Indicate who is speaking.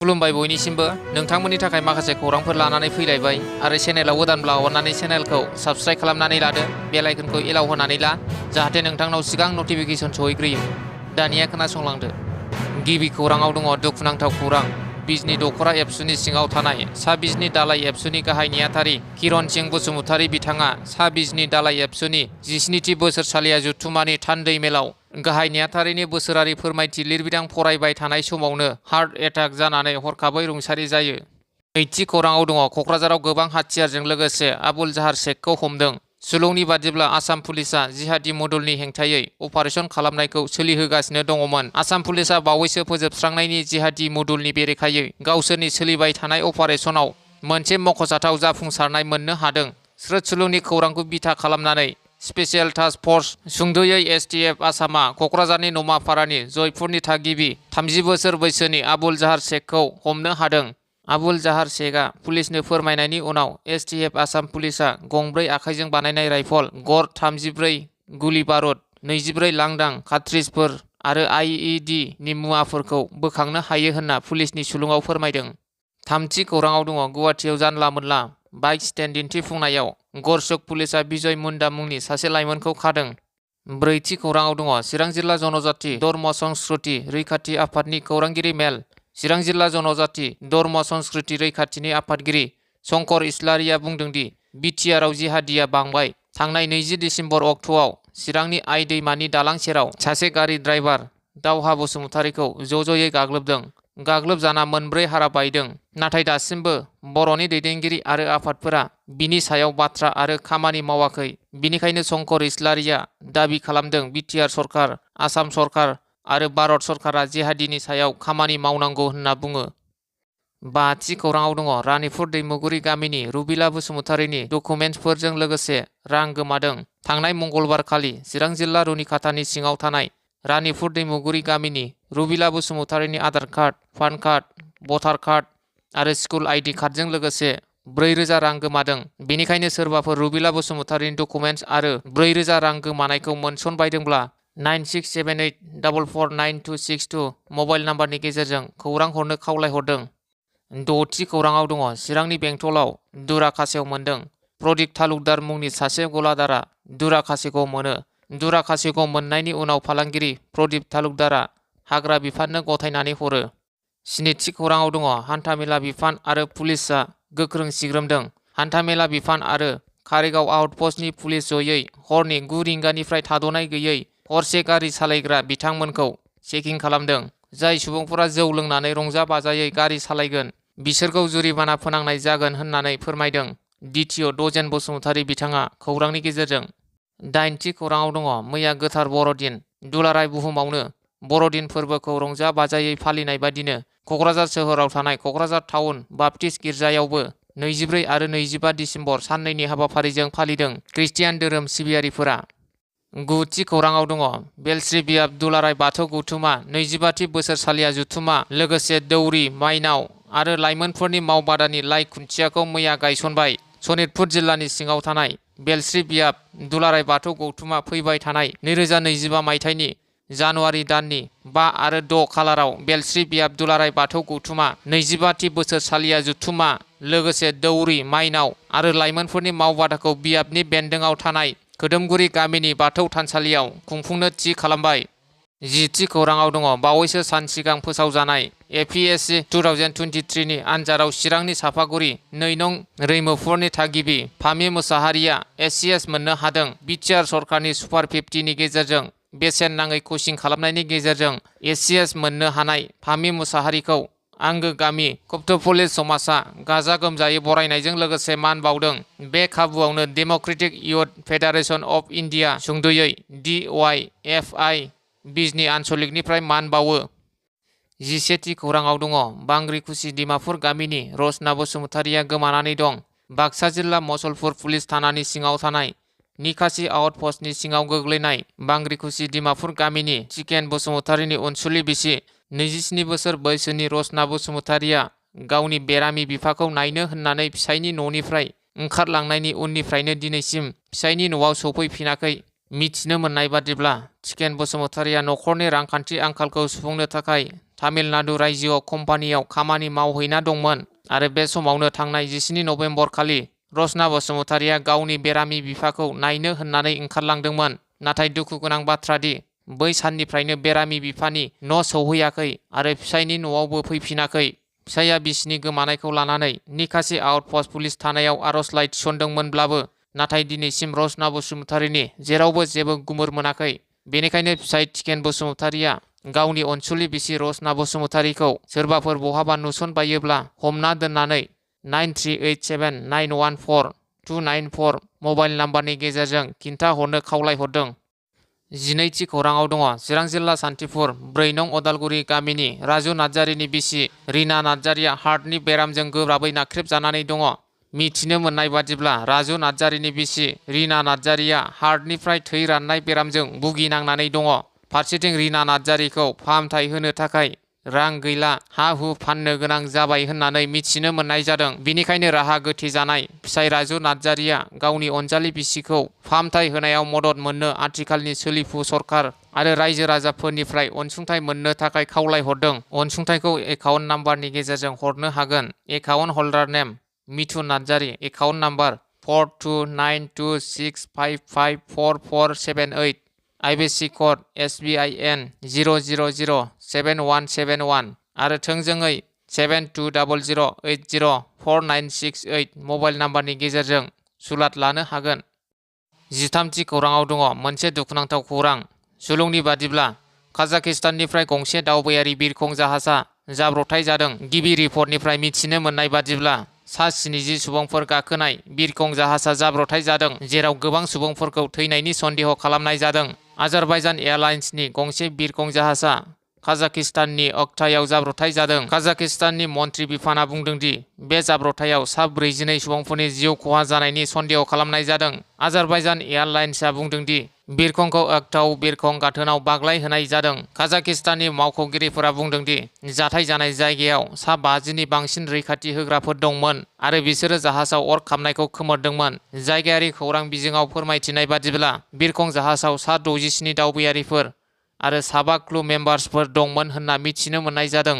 Speaker 1: खुलुमबाय बयनिसिमबो नोंथांमोननि थाखाय माखासे खौरांफोर लानानै फैलायबाय आरो चेनेलाव गोदानब्ला अन्नानै चेनेलखौ साबस्क्राइब खालामनानै लादो बेल आइकनखौ एलाव होनानै ला जाहाथे नोंथांनाव सिगां नटिफिकेसन सहैग्रोयो। दानिया खोनासंलांदो। गिबि खौराङाव दङ दुखुनांथाव खौरां। बिजनी दख'रा एबसुनि सिङाव थानाय सा बिजनी दालाइ एबसुनि गाहाय नेहाथारि किरण सिंह बसुमतारी बिथाङा सा बिजनी दालाइ एबसुनि 17थि बोसोरसालिया जथुम्मानि थान्दै मेलाव गाहाय नेहाथारिनि बोसोरारि फोरमायथि लिरबिदां फरायबाय थानाय समावनो हार्ट एटाक जानानै हरखाबै रुंसारि जायो। नैथि खौराङाव दङ क'क्राझाराव गोबां हाथियारजों लोगोसे आबुल जाहार शेखखौ हमदों। सुलुंनि बादिब्ला आसाम पुलिसआ जिहादी मडुलनि हेंथायै अपारेशन खालामनायखौ सोलिहोगासिनो दङमोन। आसाम पुलिसआ बावैसो फोजोबस्रांनायनि जिहादी मडुलनि बेरेखायै गावसोरनि सोलिबाय थानाय अपारेशनाव मोनसे मख'जाथाव जाफुंसारनाय मोननो हादों। स्रोद सुलुंनि खौरांखौ बिथा खालामनानै स्पेशल टास्क फर्स सुंद'यै एसटिएफ आसामआ क'क्राझारनि नमापारानि जयपुरनि थागिबि 30 बोसोर बैसोनि आबुल जाहार शेखखौ हमनो हादों। आबुल जाहार शेखआ पुलिसनो फोरमायनायनि उनाव एसटिएफ आसाम पुलिसआ गंब्रै आखाइजों बानायनाय राइफल, गर 34 गुलि बारुद, 24 लांदां कार्ट्रिजफोर आरो आइइडि नि मुवाफोरखौ बोखांनो हायो होनना पुलिसनि सुलुङाव फोरमायदों। थामथि खौराङाव दङ गुवाहाटीआव जानला मोनला बाइक स्टेन्ड दिन्थिफुंनायाव गरचुक पुलिसआ बिजय मुन्डा मुंनि सासे लाइमोनखौ खादों। ब्रैथि खौराङाव दङ चिरां जिल्ला जनजाति धर्म संस्कृति रैखाथि आफादनि खौरांगिरि मेल। चिरां जिल्ला जनजाति धर्म संस्कृति रैखाथिनि आफादगिरि शंकर इस्लारिया बुंदों दि बिटिआरआव जिहादिया बांबाय। थांनाय 20 दिसेम्बर अक्ट'आव चिरांनि आइ दैमानि दालां सेराव सासे गारि ड्राइभार दावहा बसुमतारीखौ ज'ज'यै गाग्लोबदों। गाग्लोबजाना मोनब्रै हारा बायदों। नाथाय दासिमबो बर'नि दैदेनगिरि आरो आफादफोरा बिनि सायाव बाथ्रा आरो खामानि मावाखै। बिनिखायनो शंकर इस्लारिया दाबि खालामदों बिटिआर सरकार, आसाम सरकार आरो भारत सरकारा जिहादिनि सायाव खामानि मावनांगौ होनना बुङो। बाथि खौराङाव दङ रानिपुर दैमुगुरि गामिनि रुबिला बसुमतारीनि डकुमेन्टफोरजों लोगोसे रां गोमादों। थांनाय मंगलबार खालि चिरां जिल्ला रुनिखातानि सिङाव थानाय रानिपुर दैमुगुरि गामिनि रुबिला बसुमतारीनि आधार कार्ड, पान कार्ड, भटार कार्ड आरो स्कुल आइडि कार्डजों लोगोसे 4,000 रां गोमादों। बेनिखायनो सोरबाफोर रुबिला बसुमतारीनि डकुमेन्टस आरो 4,000 रां गोमानायखौ मोनसनबायदोंब्ला 9678449262 मबाइल नाम्बारनि गेजेरजों खौरां हरनो खावलायहरदों। द'थि खौराङाव दङ चिरांनि बेंटलाव दुरा खासेव मोनदों। प्रदीप तालुकदार मुंनि सासे गलादारा दुरा खासेवखौ मोनो। दुरा खासेवखौ मोननायनि उनाव फालांगिरि प्रदीप तालुकदारा हाग्रा बिफाननो गथायनानै हरो। स्निथि खौराङाव दङ हान्थामेला बिफान आरो पुलिसआ गोख्रों सिग्रोमदों। हान्थामेला बिफान आरो कारिगाव आउटपस्टनि पुलिस जयै हरनि 9 रिंगानिफ्राय थाद'नाय गैयै हरसे गारि सालायग्रा बिथांमोनखौ चेकिं खालामदों। जाय सुबुंफोरा जौ लोंनानै रंजा बाजायै गारि सालायगोन बिसोरखौ जुरिमाना फोनांनाय जागोन होननानै फोरमायदों डिटिअ दजेन बसुमतारी बिथाङा खौरांनि गेजेरजों। दाइनथि खौराङाव दङ मैया गोथार बर'दिन। दुलाराय बुहुमावनो बर'दिन फोरबोखौ रंजा बाजायै फालिनाय बादिनो क'क्राझार सोहोराव थानाय क'क्राझार टाउन बाप्टिस्ट गिर्जायावबो 24 आरो 25 दिसेम्बर साननैनि हाबाफारिजों फालिदों ख्रिस्टियान धोरोम सिबियारिफोरा। गुथि खौराङाव दङ बेलश्री बियाब दुलाराय बाथौ गौथुमा 25थि बोसोरसालिया जथुम्मा लोगोसे दौरि, माइनाव आरो लाइमोनफोरनि मावबादानि लाइ खुन्थियाखौ मैया गायसनबाय। सनितपुर जिल्लानि सिङाव थानाय बेलश्री बियाब दुलाराय बाथौ गौथुमा फैबाय थानाय 2025 मायथाइनि जानुवारि दाननि 5 आरो 6 खालाराव बेलश्री बियाब दुलाराय बाथौ गौथुमा 25थि बोसोरसालिया जथुम्मा लोगोसे दौरि, माइनाव आरो लाइमोनफोरनि मावबादाखौ बियाबनि बेन्दोंआव थानाय खोदोमगुरि गामिनि बाथौ थानसालियाव खुंफुंनो थि खालामबाय। 10थि खौराङाव दङ बावैसो सान सिगां फोसावजानाय एपिएससि 2023 नि आन्जादाव चिरांनि सापागुरि 2 नं रैमोफुरनि थागिबि फामि मुसाहारिया एसिएस मोननो हादों। बिटिआर सरकारनि सुपार 50 नि गेजेरजों बेसेन नाङै कचिं खालामनायनि गेजेरजों एसिएस मोननो हानाय फामि मुसाहारिखौ आंगो गामि कप्टपल्ली समाजआ गाजा गोमजायै बरायनायजों लोगोसे मान बावदों। बे खाबुआवनो democratic youth federation of India सुंद'यै DYFI बिजनी आनसलिकनिफ्राय मान बावो। 11थि खौराङाव दङ बांग्रिकुसि डिमापुर गामिनि रशना बसुमतारीया गोमानानै दं। बाक्सा जिल्ला मसलपुर पुलिस थानानि सिङाव थानाय निकासि आउटपस्टनि सिङाव गोग्लैनाय बांग्रिकुसि डिमापुर गामिनि चिकेन बसुमतारीनि अनसुलि बिसि 27 बोसोर बैसोनि रशना बसुमतारीया गावनि बेरामि बिफाखौ नायनो होननानै फिसायनि न'निफ्राय ओंखारलांनायनि उननिफ्रायनो दिनैसिम फिसायनि न'आव सफैफिनाखै। मिथिनो मोननाय बादिब्ला चिकेन बसुमतारीया न'खरनि रांखान्थि आंखालखौ सुफुंनो थाखाय तामिलनाडु रायजोआव कम्पानियाव खामानि मावहैना दंमोन आरो बे समावनो थांनाय 17 नभेम्बर खालि रचना बसुमतारीया गावनि बेरामि बिफाखौ नायनो होननानै ओंखारलांदोंमोन। नाथाय दुखु गोनां बाथ्रा दि बै साननिफ्रायनो बेरामि बिफानि न' सौहैयाखै आरो फिसायनि न'आवबो फैफिनाखै। फिसाया बिसिनि गोमानायखौ लानानै निकासी आउटप'स्ट पुलिस थानायाव आर'जलाइ थिसनदोंमोनब्लाबो नाथाय दिनैसिम रचना बसुमतारीनि जेरावबो जेबो गुमुर मोनाखै। बेनिखायनो फिसाय टिकेन बसुमतारीया गावनि अनसुलि बिसि रचना बसुमतारीखौ सोरबाफोर बहाबा नुसनबायोब्ला हमना दोननानै 9387914294 मबाइल नाम्बारनि गेजेरजों खिन्थाहरनो खावलायहरदों। 12थि खौराङाव दङ चिरां जिल्ला सान्थिपुर 4 नं अदालगुरि गामिनि राजु नार्जारिनि बिसि रिना नार्जारिया हार्टनि बेरामजों गोब्राबै नाख्रेबजानानै दङ। मिथिनो मोननाय बादिब्ला राजु नार्जारिनि बिसि रिना नार्जारिया हार्टनिफ्राय थै राननाय बेरामजों भुगिनांनानै दङ। फारसेथिं रिना नार्जारिखौ फाहामथाय होनो थाखाय रां गैला, हा-हु फाननो गोनां जाबाय होननानै मिथिनो मोननाय जादों। बेनिखायनो राहा गोथे जानाय फिसाय राजु नार्जारिया गावनि अनजालि बिसिखौ फाहामथाय होनायाव मदद मोननो आथिखालनि सोलिफु सरकार आरो रायजो राजाफोरनिफ्राय अनसुंथाइ मोननो थाखाय खावलायहरदों। अनसुंथाइखौ एकाउन्ट नाम्बारनि गेजेरजों हरनो हागोन। Account holder name Mithun Narzary, account number 4292655447 IFSC code SBIN 0007171 आरो थोंजोङै 7200804968 मबाइल नाम्बारनि गेजेरजों सुलाद लानो हागोन। 13थि खौराङाव दङ मोनसे दुखुनांथाव खौरां। सुलुंनि बादिब्ला काजाखस्ताननिफ्राय गंसे दावबायारि बिरखं जाहाजा जाब्रबथाय जादों। गिबि रिपर्टनिफ्राय मिथिनो मोननाय बादिब्ला सा 70 सुबुंफोर गाखोनाय बिरखं जाहाजा जाब्रबथाय जादों, जेराव गोबां सुबुंफोरखौ थैनायनि सन्देह खालामनाय जादों। आजारबाइजान एयारलाइन्सनि गंसे बिरखं जाहाजा काजाखस्ताननि अक्टायाव जाब्रबथाय जादों। काजाखस्ताननि मन्त्रि बिफानआ बुंदों दि बे जाब्रबथायाव सा 42 सुबुंफोरनि जिउ खहा जानायनि सन्देह खालामनाय जादों। आजारबाइजान एयारलाइन्सआ बुंदों दि बिरखंखौ अक्टाव बिरखं गाथोनाव बाग्लायहोनाय जादों। काजाखस्ताननि मावख'गिरिफोरा बुंदों दि जाथाय जानाय जायगायाव सा 50 नि बांसिन रैखाथि होग्राफोर दंमोन आरो बिसोरो जाहाजाव अर खामनायखौ खोमोरदोंमोन। जायगायारि खौरां बिजोङाव फोरमायथिनाय बादिब्ला बिरखं जाहाजाव सा 67 दावबायारिफोर आरो 7 क्रू मेम्बार्सफोर दंमोन होनना मिथिनो मोननाय जादों।